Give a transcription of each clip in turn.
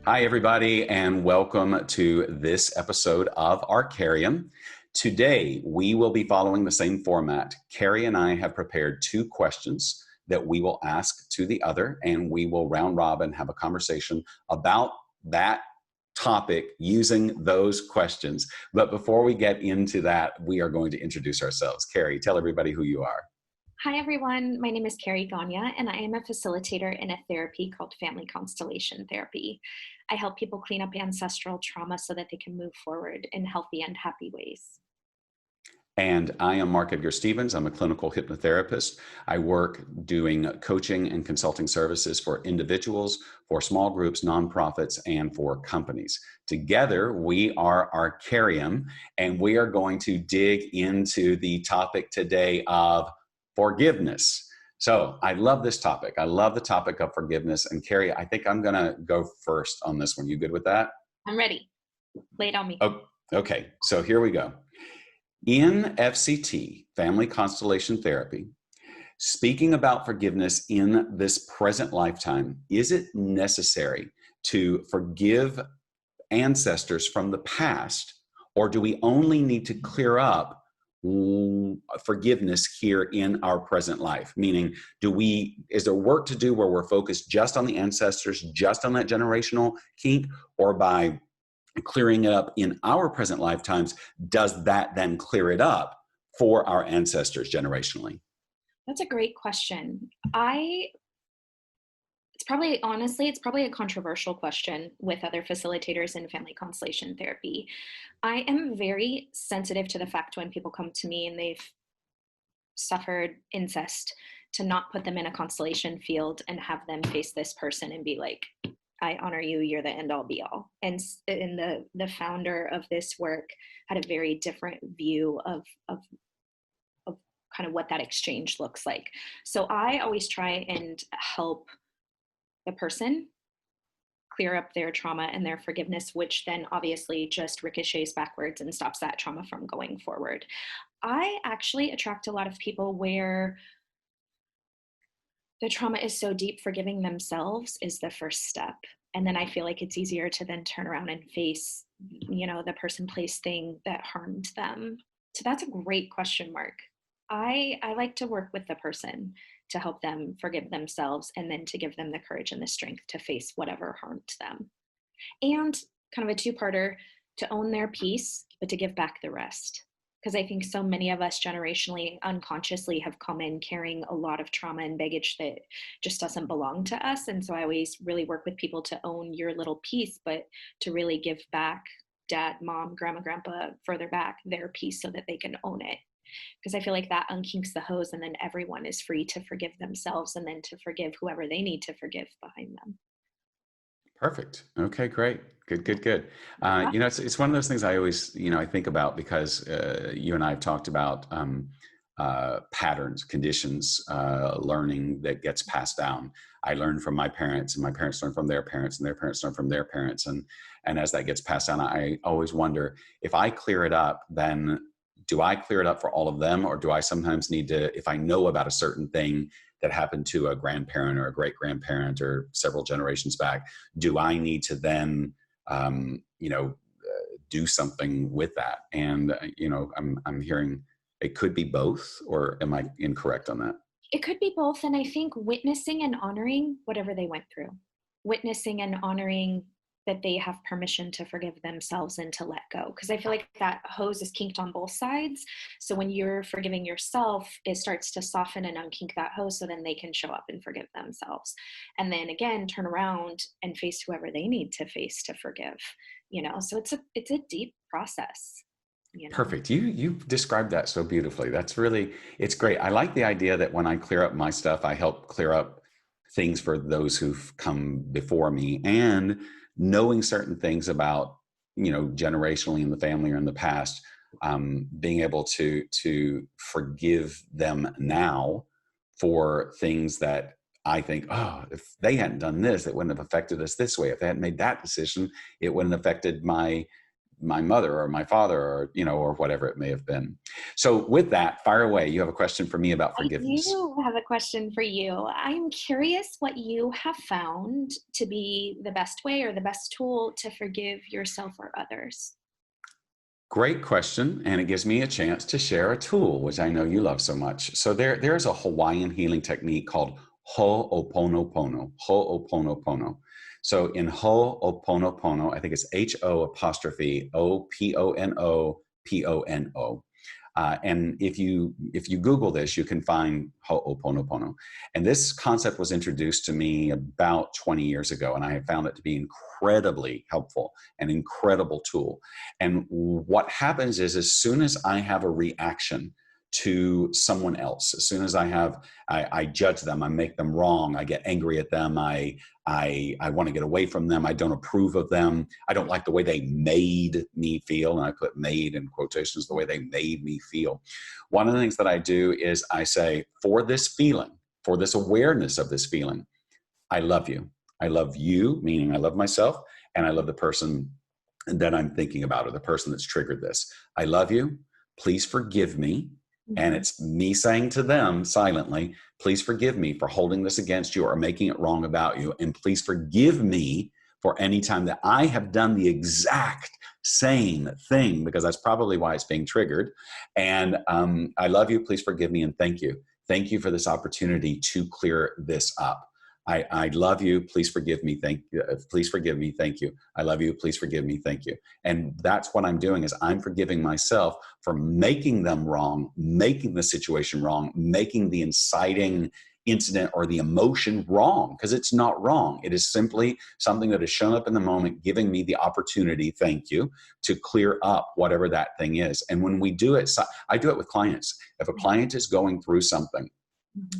Hi, everybody, and welcome to this episode of Arkariem. Today, we will be following the same format. Karie and I have prepared two questions that we will ask to the other, and we will round robin have a conversation about that topic using those questions. But before we get into that, we are going to introduce ourselves. Karie, tell everybody who you are. Hi, everyone. My name is Karie Gonia, and I am a facilitator in a therapy called Family Constellation Therapy. I help people clean up ancestral trauma so that they can move forward in healthy and happy ways. And I am Edgar Stephens. I'm a clinical hypnotherapist. I work doing coaching and consulting services for individuals, for small groups, nonprofits, and for companies. Together, we are Arkariem, and we are going to dig into the topic today of forgiveness. So I love this topic. I love the topic of forgiveness. And Karie, I think I'm going to go first on this one. You good with that? I'm ready. Lay it on me. Oh, okay. So here we go. In FCT, Family Constellation Therapy, speaking about forgiveness in this present lifetime, is it necessary to forgive ancestors from the past, or do we only need to clear up forgiveness here in our present life? Meaning, is there work to do where we're focused just on the ancestors, just on that generational kink, or by clearing it up in our present lifetimes, does that then clear it up for our ancestors generationally? That's a great question. It's probably a controversial question with other facilitators in family constellation therapy. I am very sensitive to the fact when people come to me and they've suffered incest, to not put them in a constellation field and have them face this person and be like, I honor you, you're the end all be all. And the founder of this work had a very different view of kind of what that exchange looks like. So I always try and help the person clear up their trauma and their forgiveness, which then obviously just ricochets backwards and stops that trauma from going forward. I actually attract a lot of people where the trauma is so deep, forgiving themselves is the first step. And then I feel like it's easier to then turn around and face, the person, place, thing that harmed them. So that's a great question, Mark. I like to work with the person to help them forgive themselves and then to give them the courage and the strength to face whatever harmed them. And kind of a two-parter, to own their piece, but to give back the rest. Because I think so many of us generationally, unconsciously have come in carrying a lot of trauma and baggage that just doesn't belong to us. And so I always really work with people to own your little piece, but to really give back dad, mom, grandma, grandpa, further back their piece so that they can own it. Because I feel like that unkinks the hose, and then everyone is free to forgive themselves and then to forgive whoever they need to forgive behind them. Perfect. Okay, great. Good. It's one of those things I always, I think about because you and I have talked about patterns, conditions, learning that gets passed down. I learned from my parents, and my parents learned from their parents, and their parents learned from their parents. And as that gets passed down, I always wonder, if I clear it up, then do I clear it up for all of them? Or do I sometimes need to, if I know about a certain thing that happened to a grandparent or a great grandparent or several generations back, do I need to then, do something with that? And, I'm hearing it could be both, or am I incorrect on that? It could be both. And I think witnessing and honoring whatever they went through, witnessing and honoring that they have permission to forgive themselves and to let go. Because I feel like that hose is kinked on both sides. So when you're forgiving yourself, it starts to soften and unkink that hose, so then they can show up and forgive themselves. And then again, turn around and face whoever they need to face to forgive. So it's a deep process. Perfect. You described that so beautifully. It's great. I like the idea that when I clear up my stuff, I help clear up things for those who've come before me, and knowing certain things about, generationally in the family or in the past, being able to forgive them now for things that I think, oh, if they hadn't done this, it wouldn't have affected us this way. If they hadn't made that decision, it wouldn't have affected my my mother or my father, or, or whatever it may have been. So with that, fire away. You have a question for me about I forgiveness. do have a question for you. I'm curious what you have found to be the best way or the best tool to forgive yourself or others. Great question, and it gives me a chance to share a tool, which I know you love so much. So there's a Hawaiian healing technique called Ho'oponopono. Ho'oponopono. So in Ho'oponopono, I think it's Ho'oponopono. And if you Google this, you can find Ho'oponopono. And this concept was introduced to me about 20 years ago, and I have found it to be incredibly helpful, an incredible tool. And what happens is, as soon as I have a reaction to someone else, as soon as I judge them, I make them wrong, I get angry at them, I want to get away from them, I don't approve of them, I don't like the way they made me feel, and I put made in quotations, the way they made me feel. One of the things that I do is I say, for this feeling, for this awareness of this feeling, I love you. I love you, meaning I love myself, and I love the person that I'm thinking about, or the person that's triggered this. I love you. Please forgive me. And it's me saying to them silently, please forgive me for holding this against you or making it wrong about you. And please forgive me for any time that I have done the exact same thing, because that's probably why it's being triggered. And I love you. Please forgive me. And thank you. Thank you for this opportunity to clear this up. I love you. Please forgive me. Thank you. Please forgive me. Thank you. I love you. Please forgive me. Thank you. And that's what I'm doing, is I'm forgiving myself for making them wrong, making the situation wrong, making the inciting incident or the emotion wrong, because it's not wrong. It is simply something that has shown up in the moment, giving me the opportunity, thank you, to clear up whatever that thing is. And when we do it, I do it with clients. If a client is going through something,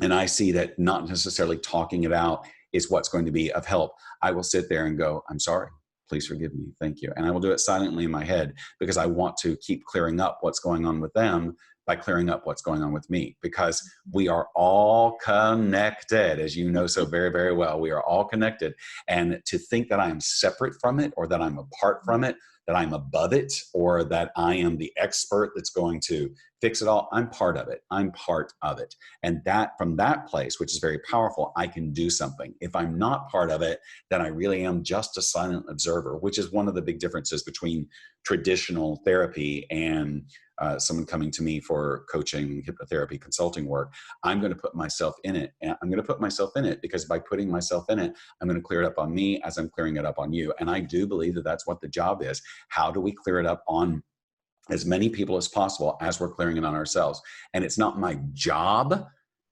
and I see that not necessarily talking it out is what's going to be of help, I will sit there and go, I'm sorry, please forgive me, thank you. And I will do it silently in my head, because I want to keep clearing up what's going on with them by clearing up what's going on with me, because we are all connected, as you know so very, very well. We are all connected. And to think that I am separate from it, or that I'm apart from it, that I'm above it, or that I am the expert that's going to fix it all, I'm part of it. I'm part of it. And that, from that place, which is very powerful, I can do something. If I'm not part of it, then I really am just a silent observer, which is one of the big differences between traditional therapy and someone coming to me for coaching, hypnotherapy, consulting work. I'm going to put myself in it. And I'm going to put myself in it because by putting myself in it, I'm going to clear it up on me as I'm clearing it up on you. And I do believe that that's what the job is. How do we clear it up on as many people as possible as we're clearing it on ourselves? And it's not my job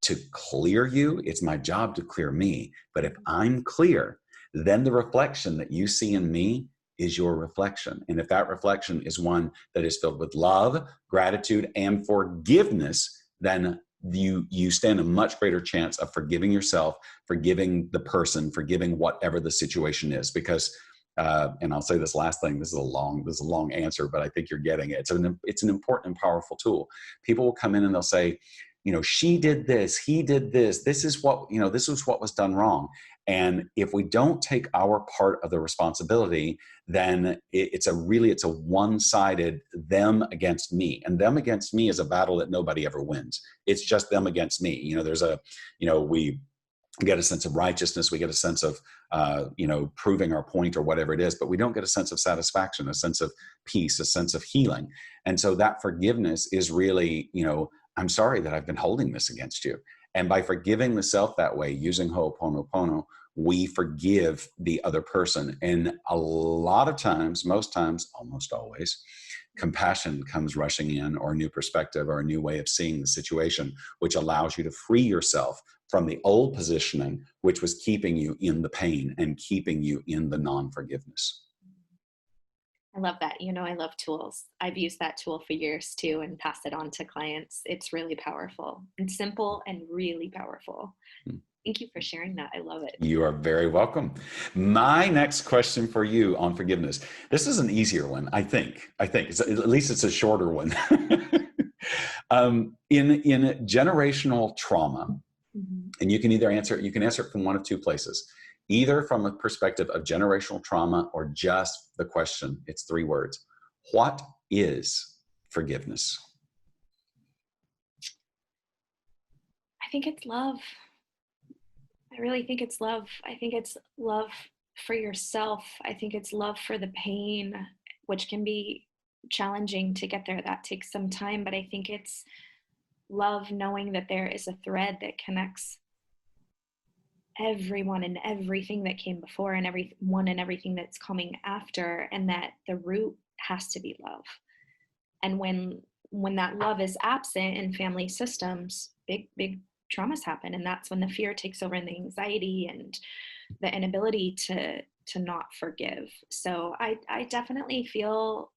to clear you. It's my job to clear me. But if I'm clear, then the reflection that you see in me is your reflection. And if that reflection is one that is filled with love, gratitude, and forgiveness, then you stand a much greater chance of forgiving yourself, forgiving the person, forgiving whatever the situation is. Because and I'll say this last thing, this is a long answer, but I think you're getting it. It's an important and powerful tool. People will come in and they'll say, she did this, he did this, this is what was done wrong. And if we don't take our part of the responsibility, then it's a one-sided them against me. And them against me is a battle that nobody ever wins. It's just them against me. We get a sense of righteousness, we get a sense of proving our point or whatever it is, but we don't get a sense of satisfaction, a sense of peace, a sense of healing. And so that forgiveness is really, I'm sorry that I've been holding this against you. And by forgiving the self that way, using Ho'oponopono, we forgive the other person. And a lot of times, most times, almost always, compassion comes rushing in, or a new perspective, or a new way of seeing the situation, which allows you to free yourself from the old positioning, which was keeping you in the pain and keeping you in the non-forgiveness. I love that. I love tools. I've used that tool for years too and passed it on to clients. It's really powerful and simple and really powerful. Thank you for sharing that. I love it. You are very welcome. My next question for you on forgiveness. This is an easier one, I think. At least it's a shorter one. In generational trauma, and you can answer it from one of two places. Either from a perspective of generational trauma, or just the question, it's 3 words. What is forgiveness? I think it's love. I really think it's love. I think it's love for yourself. I think it's love for the pain, which can be challenging to get there. That takes some time, but I think it's love knowing that there is a thread that connects everyone and everything that came before and everyone and everything that's coming after, and that the root has to be love. And when that love is absent in family systems, big traumas happen, and that's when the fear takes over and the anxiety and the inability to not forgive. So I definitely feel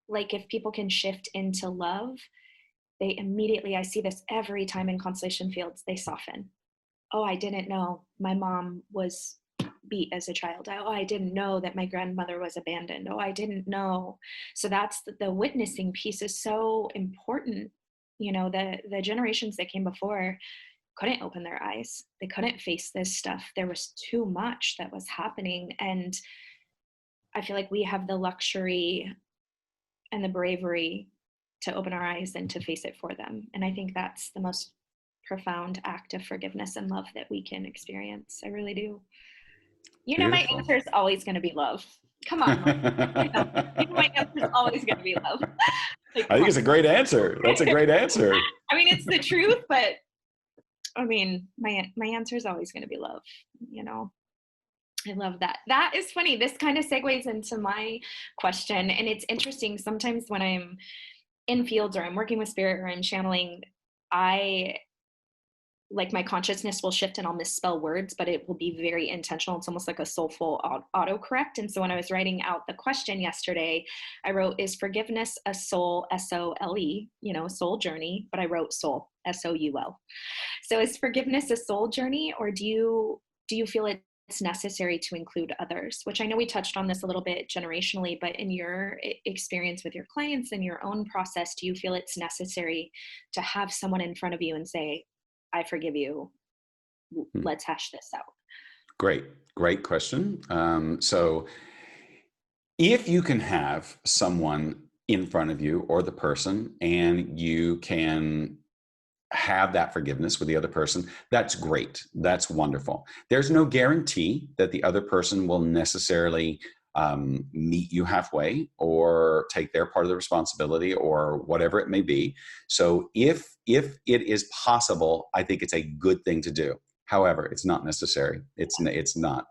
like if people can shift into love, they immediately, I see this every time in constellation fields, they soften. Oh, I didn't know my mom was beat as a child. Oh, I didn't know that my grandmother was abandoned. Oh, I didn't know. So that's the witnessing piece is so important. You know, the generations that came before couldn't open their eyes. They couldn't face this stuff. There was too much that was happening. And I feel like we have the luxury and the bravery to open our eyes and to face it for them. And I think that's the most profound act of forgiveness and love that we can experience. I really do. You know, my Beautiful. answer is always going to be love. Come on, Mom. You know my answer is always going to be love. Like, I think it's a great answer. That's a great answer. I mean, it's the truth, but I mean, my answer is always going to be love. You know, I love that. That is funny. This kind of segues into my question, and it's interesting. Sometimes when I'm in fields or I'm working with spirit or I'm channeling, like my consciousness will shift and I'll misspell words, but it will be very intentional. It's almost like a soulful autocorrect. And so when I was writing out the question yesterday, I wrote, is forgiveness a soul, S-O-L-E, you know, soul journey, but I wrote soul, S-O-U-L. So is forgiveness a soul journey, or do you feel it's necessary to include others? Which I know we touched on this a little bit generationally, but in your experience with your clients and your own process, do you feel it's necessary to have someone in front of you and say, I forgive you, let's hash this out? Great question. So if you can have someone in front of you or the person, and you can have that forgiveness with the other person, that's great. That's wonderful. There's no guarantee that the other person will necessarily meet you halfway or take their part of the responsibility or whatever it may be. So if it is possible, I think it's a good thing to do. However, it's not necessary. It's not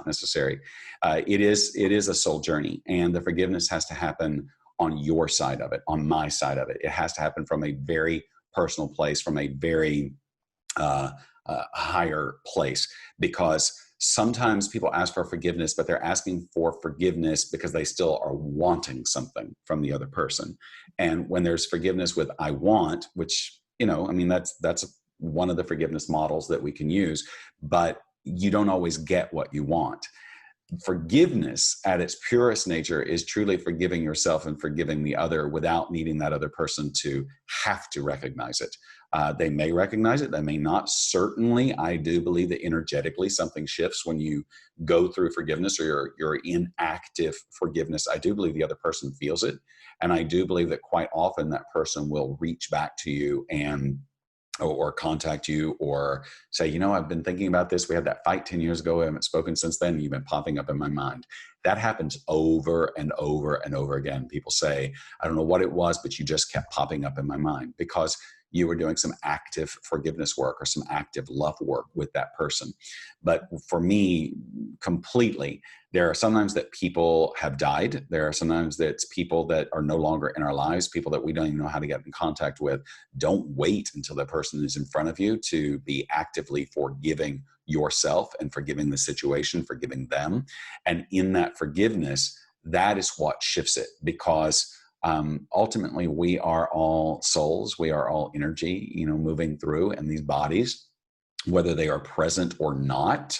necessary. It is a soul journey, and the forgiveness has to happen on your side of it, on my side of it. It has to happen from a very personal place, from a very higher place, because sometimes people ask for forgiveness, but they're asking for forgiveness because they still are wanting something from the other person. And when there's forgiveness with I want, which, you know, I mean, that's one of the forgiveness models that we can use, but you don't always get what you want. Forgiveness at its purest nature is truly forgiving yourself and forgiving the other without needing that other person to have to recognize it. They may recognize it, they may not. Certainly, I do believe that energetically something shifts when you go through forgiveness, or you're in active forgiveness. I do believe the other person feels it. And I do believe that quite often that person will reach back to you and or contact you or say, you know, I've been thinking about this. We had that fight 10 years ago. I haven't spoken since then. You've been popping up in my mind. That happens over and over and over again. People say, I don't know what it was, but you just kept popping up in my mind because you were doing some active forgiveness work or some active love work with that person. But for me, completely, there are sometimes that people have died. There are sometimes that it's people that are no longer in our lives, people that we don't even know how to get in contact with. Don't wait until the person is in front of you to be actively forgiving yourself and forgiving the situation, forgiving them. And in that forgiveness, that is what shifts it, because ultimately we are all souls, we are all energy, you know, moving through, and these bodies, whether they are present or not,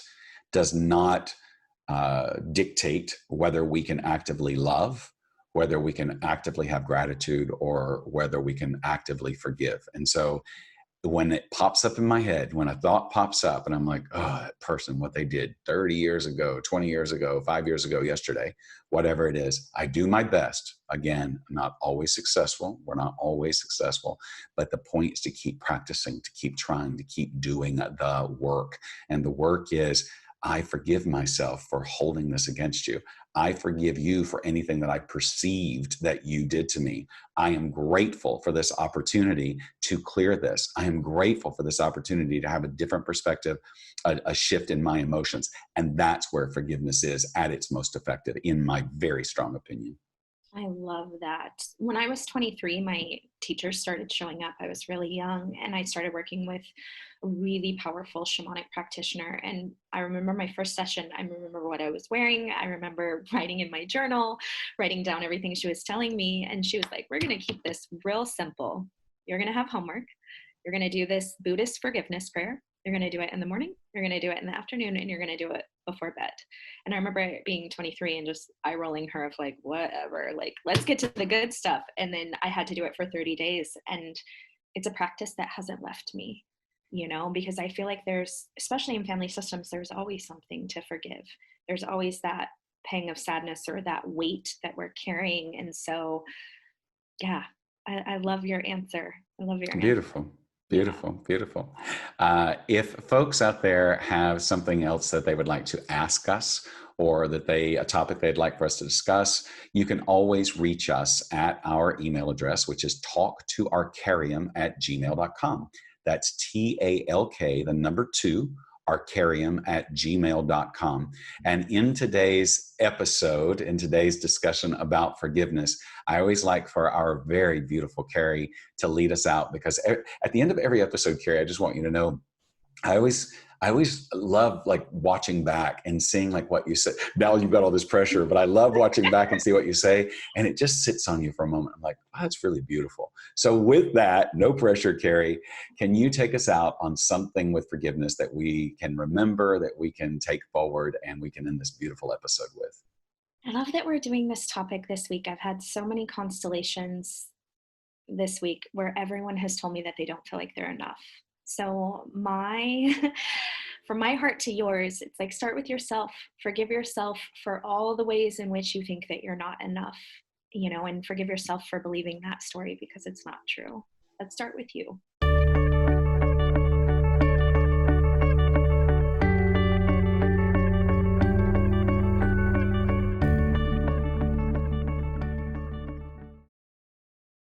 does not dictate whether we can actively love, whether we can actively have gratitude, or whether we can actively forgive. And so when it pops up in my head, when a thought pops up and I'm like, oh, that person, what they did 30 years ago, 20 years ago, 5 years ago, yesterday, whatever it is, I do my best. Again, I'm not always successful. We're not always successful, but the point is to keep practicing, to keep trying, to keep doing the work. And the work is, I forgive myself for holding this against you. I forgive you for anything that I perceived that you did to me. I am grateful for this opportunity to clear this. I am grateful for this opportunity to have a different perspective, a shift in my emotions. And that's where forgiveness is at its most effective, in my very strong opinion. I love that. When I was 23, my teachers started showing up. I was really young and I started working with a really powerful shamanic practitioner. And I remember my first session. I remember what I was wearing. I remember writing in my journal, writing down everything she was telling me. And she was like, we're going to keep this real simple. You're going to have homework. You're going to do this Buddhist forgiveness prayer. You're going to do it in the morning. You're going to do it in the afternoon, and you're going to do it before bed. And I remember being 23 and just eye rolling her of like, whatever, like, let's get to the good stuff. And then I had to do it for 30 days. And it's a practice that hasn't left me, because I feel like there's, especially in family systems, there's always something to forgive. There's always that pang of sadness or that weight that we're carrying. And so, yeah, I love your answer. I love your answer. Beautiful. Yeah. Beautiful, beautiful. If folks out there have something else that they would like to ask us, or that a topic they'd like for us to discuss, you can always reach us at our email address, which is talktoarkariem@gmail.com. That's TALK, the number 2, arkariem@gmail.com. And in today's episode, in today's discussion about forgiveness, I always like for our very beautiful Karie to lead us out, because at the end of every episode, Karie, I just want you to know, I always love like watching back and seeing like what you said. Now you've got all this pressure, but I love watching back and see what you say. And it just sits on you for a moment. I'm like, wow, that's really beautiful. So with that, no pressure, Karie, can you take us out on something with forgiveness that we can remember, that we can take forward, and we can end this beautiful episode with? I love that we're doing this topic this week. I've had so many constellations this week where everyone has told me that they don't feel like they're enough. So from my heart to yours, it's like, start with yourself. Forgive yourself for all the ways in which you think that you're not enough, and forgive yourself for believing that story, because it's not true. Let's start with you.